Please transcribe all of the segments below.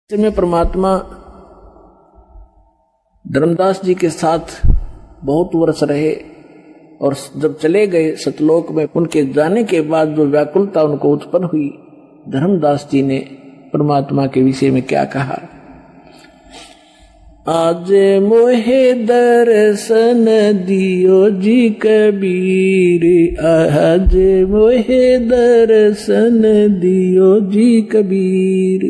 में परमात्मा धर्मदास जी के साथ बहुत वर्ष रहे और जब चले गए सतलोक में, उनके जाने के बाद जो व्याकुलता उनको उत्पन्न हुई, धर्मदास जी ने परमात्मा के विषय में क्या कहा। आज मोहे दर्शन दियो जी कबीर, आज मोहे दर्शन दियो जी कबीर।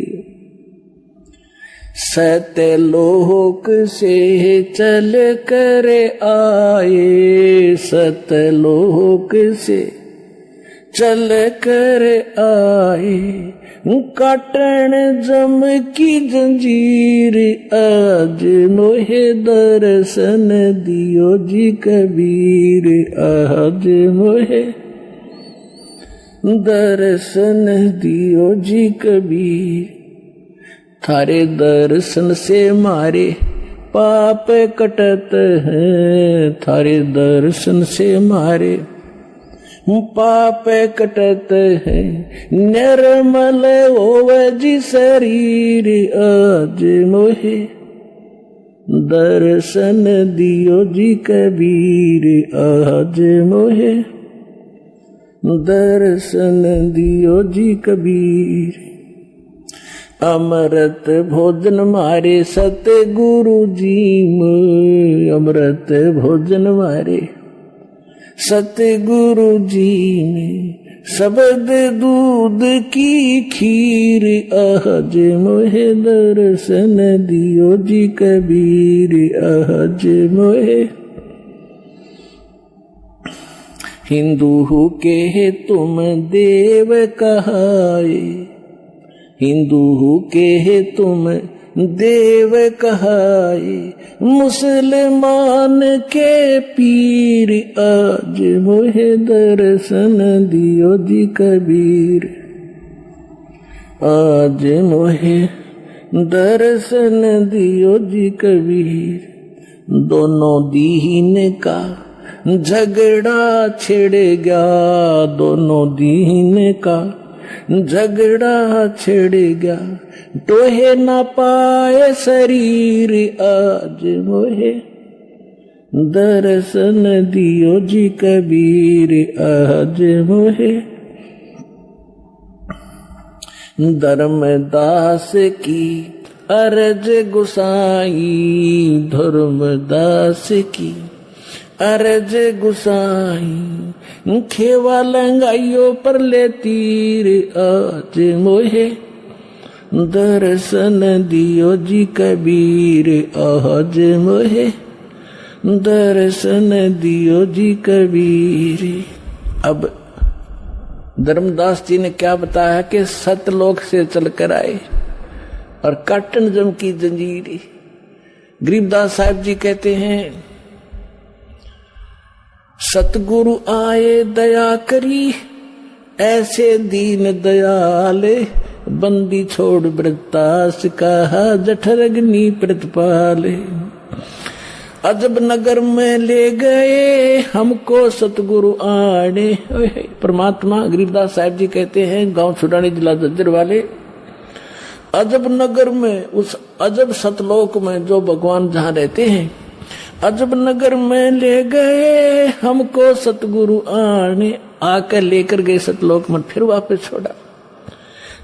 सतलोक से चल कर आए, सतलोक से चल कर आए, काटन जम की जंजीर, आज मोहे दर्शन दियो जी कबीर, आज मोहे दर्शन दियो जी कबीर। थारे दर्शन से मारे पाप कटत हैं, थारे दर्शन से मारे पाप कटत है, निर्मल ओवजी शरीर, आज मोहे दर्शन दियो जी कबीर, आज मोहे दर्शन दियो जी कबीर। अमृत भोजन मारे सतगुरु जी में, अमृत भोजन मारे सतगुरु जी ने, शब्द दूध की खीर, आज मोहे दर्शन दियो जी कबीर, आज मोहे। हिंदू के तुम देव कहाए, हिंदू के तुम देव कहाए, मुसलमान के पीर, आज मोहे दर्शन दियो जी कबीर, आज मोहे दर्शन दियो जी कबीर। दोनों दीन का झगड़ा छिड़ गया, दोनों दीन का झगड़ा छिड़ गया, टोहे न पाए शरीर, आज मोहे दर्शन दियो जी कबीर, आज मोहे। धर्मदास की अर्ज गुसाई, धर्मदास की अर्ज गुसाई, खेवा लंगाइयों पर ले तीर, आज मोहे दर्शन दियो जी कबीर, आज मोहे दर्शन दियो जी कबीर। अब धर्मदास जी ने क्या बताया कि सतलोक से चलकर आए और काटन जम की जंजीर। गरीबदास साहब जी कहते हैं, सतगुरु आए दया करी, ऐसे दीन दयाले, बंदी छोड़ व्रतास कहा, जठर अग्नि प्रतिपाले। अजब नगर में ले गए हमको सतगुरु आने। परमात्मा गरीबदास साहब जी कहते हैं, गांव छुड़ानी जिला जज्जर वाले, अजब नगर में, उस अजब सतलोक में जो भगवान जहां रहते हैं, अजब नगर में ले गए हमको सतगुरु आने, आकर लेकर गए सतलोक में, फिर वापस छोड़ा।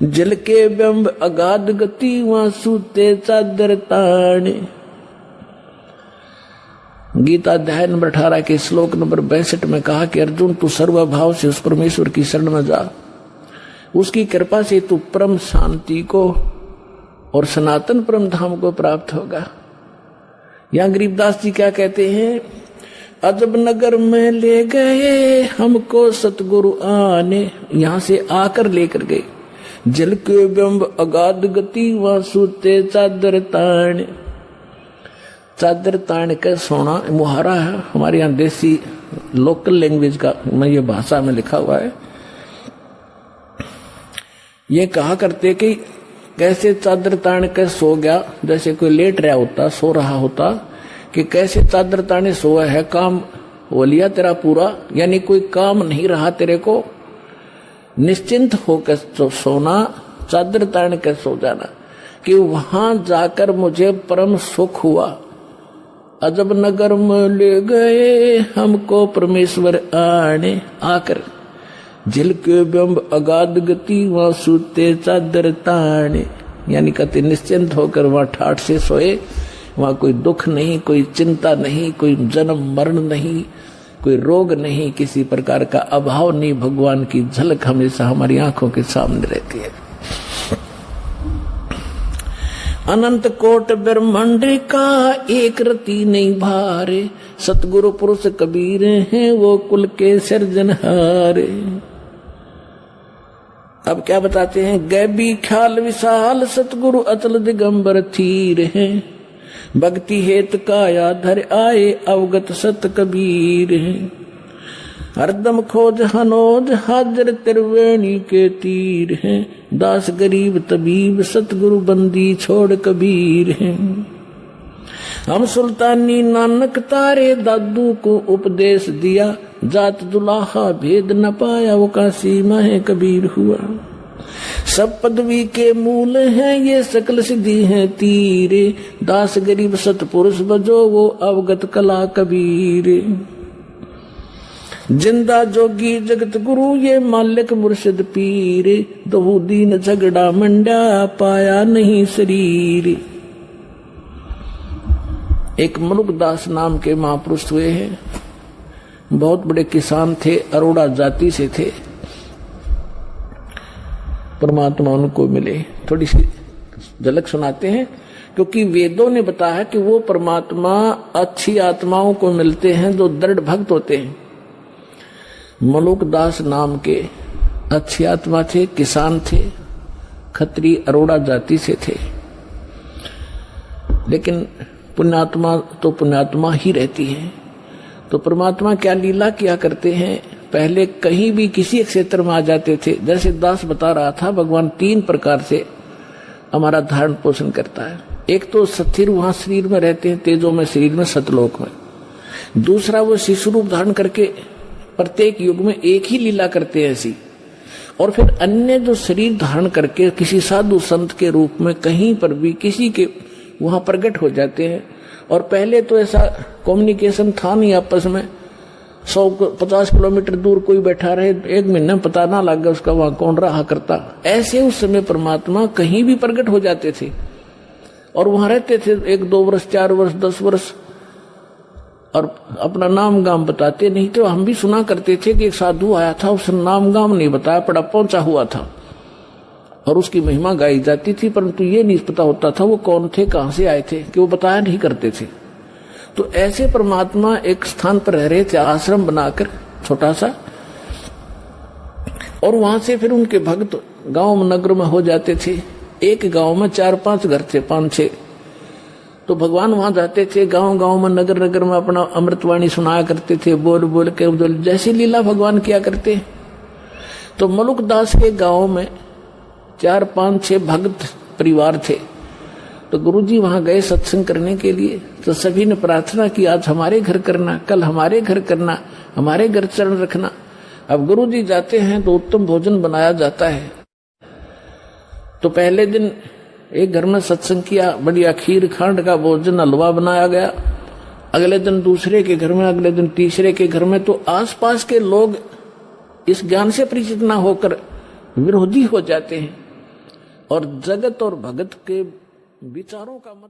जल के बिंब अगाध गति, वहां सूते चादर ताने। गीता अध्याय नंबर 18 के श्लोक नंबर 62 में कहा कि अर्जुन, तू सर्वभाव से उस परमेश्वर की शरण में जा, उसकी कृपा से तू परम शांति को और सनातन परम धाम को प्राप्त होगा। यहां गरीबदास जी क्या कहते हैं, अजब नगर में ले गए हमको सतगुरु आने, यहां से आकर लेकर गए। जल के बिंब अगाध गति, वहां सूते चादर तान। चादर तान के सोना मुहारा है, हमारे यहाँ देसी लोकल लैंग्वेज का, मैं ये भाषा में लिखा हुआ है। ये कहा करते कि कैसे चादर तान के सो गया, जैसे कोई लेट रहा होता, सो रहा होता, कि कैसे चादर ताने सोया है, काम हो लिया तेरा पूरा, यानी कोई काम नहीं रहा तेरे को, निश्चिंत होकर सोना, चादर तान कर सो जाना। कि वहां जाकर मुझे परम सुख हुआ। अजब नगर में ले गए हमको परमेश्वर आने, आकर झिल के बिंब अगाध गति वहां सूते चादर ताने। यानी कहते निश्चिंत होकर वहां ठाठ से सोए, वहां कोई दुख नहीं, कोई चिंता नहीं, कोई जन्म मरण नहीं, कोई रोग नहीं, किसी प्रकार का अभाव नहीं। भगवान की झलक हमेशा हमारी आंखों के सामने रहती है। अनंत कोट ब्रह्मांड का एक रति नहीं भारे, सतगुरु पुरुष कबीर हैं वो कुल के सिरजनहारे। अब क्या बताते हैं, गैबी ख्याल विशाल सतगुरु अतल दिगंबर थीर हैं, भक्ति हेत काया धर आए अवगत सत कबीर हैं। हरदम खोज हनोज हाजर त्रिवेणी के तीर हैं, दास गरीब तबीब सतगुरु बंदी छोड़ कबीर हैं। हम सुल्तानी नानक तारे दादू को उपदेश दिया, जात दुलाहा भेद न पाया वो काशी माहे कबीर हुआ। सब पदवी के मूल हैं ये सकल सिद्धि हैं तीरे, दास गरीब सतपुरुष बजो वो अवगत कला कबीर। जिंदा जोगी जगत गुरु ये मालिक मुर्शिद पीर, दहु दीन झगड़ा मंडा पाया नहीं शरीर। एक मलुकदास नाम के महापुरुष हुए हैं, बहुत बड़े किसान थे, अरोड़ा जाति से थे। परमात्मा उनको मिले, थोड़ी सी झलक सुनाते हैं, क्योंकि वेदों ने बताया कि वो परमात्मा अच्छी आत्माओं को मिलते हैं जो दृढ़ भक्त होते हैं। मलुकदास नाम के अच्छी आत्मा थे, किसान थे, खत्री अरोड़ा जाति से थे, लेकिन पुण्यात्मा तो पुण्यात्मा ही रहती है। तो परमात्मा क्या लीला किया करते हैं, पहले कहीं भी किसी क्षेत्र में आ जाते थे। जैसे दास बता रहा था, भगवान 3 प्रकार से हमारा धारण पोषण करता है। एक तो स्थिर वहां शरीर में रहते हैं, तेजो में शरीर में सतलोक में। दूसरा वो शिशु रूप धारण करके प्रत्येक युग में एक ही लीला करते हैं ऐसी। और फिर अन्य जो शरीर धारण करके किसी साधु संत के रूप में कहीं पर भी किसी के वहां प्रकट हो जाते हैं। और पहले तो ऐसा कम्युनिकेशन था नहीं आपस में, 150 किलोमीटर दूर कोई बैठा रहे, 1 महीने में पता ना लग गया उसका वहां कौन रहा करता। ऐसे उस समय परमात्मा कहीं भी प्रकट हो जाते थे और वहां रहते थे 1-2 वर्ष, 4 वर्ष, 10 वर्ष, और अपना नाम गाम बताते नहीं। तो हम भी सुना करते थे कि एक साधु आया था, उसने नाम गाम नहीं बताया, पड़ा पहुंचा हुआ था और उसकी महिमा गाई जाती थी, परंतु ये नहीं पता होता था वो कौन थे, कहां से आए थे, कि वो बताया नहीं करते थे। तो ऐसे परमात्मा एक स्थान पर रह रहे थे, आश्रम बनाकर छोटा सा, और वहां से फिर उनके भक्त गांव में नगर में हो जाते थे। एक गांव में 4-5 घर थे, 5-6। तो भगवान वहां जाते थे, गांव गांव में नगर नगर में अपना अमृतवाणी सुनाया करते थे, बोल बोल के जैसी लीला भगवान किया करते। तो मलुकदास के गांव में 4-5-6 भक्त परिवार थे। तो गुरुजी वहां गए सत्संग करने के लिए। तो सभी ने प्रार्थना की, आज हमारे घर करना, कल हमारे घर करना, हमारे घर चरण रखना। अब गुरुजी जाते हैं तो उत्तम भोजन बनाया जाता है। तो पहले दिन एक घर में सत्संग किया, बढ़िया खीर खांड का भोजन, हलवा बनाया गया। अगले दिन दूसरे के घर में, अगले दिन तीसरे के घर में। तो आसपास के लोग इस ज्ञान से परिचित न होकर विरोधी हो जाते हैं और जगत और भगत के विचारों का मत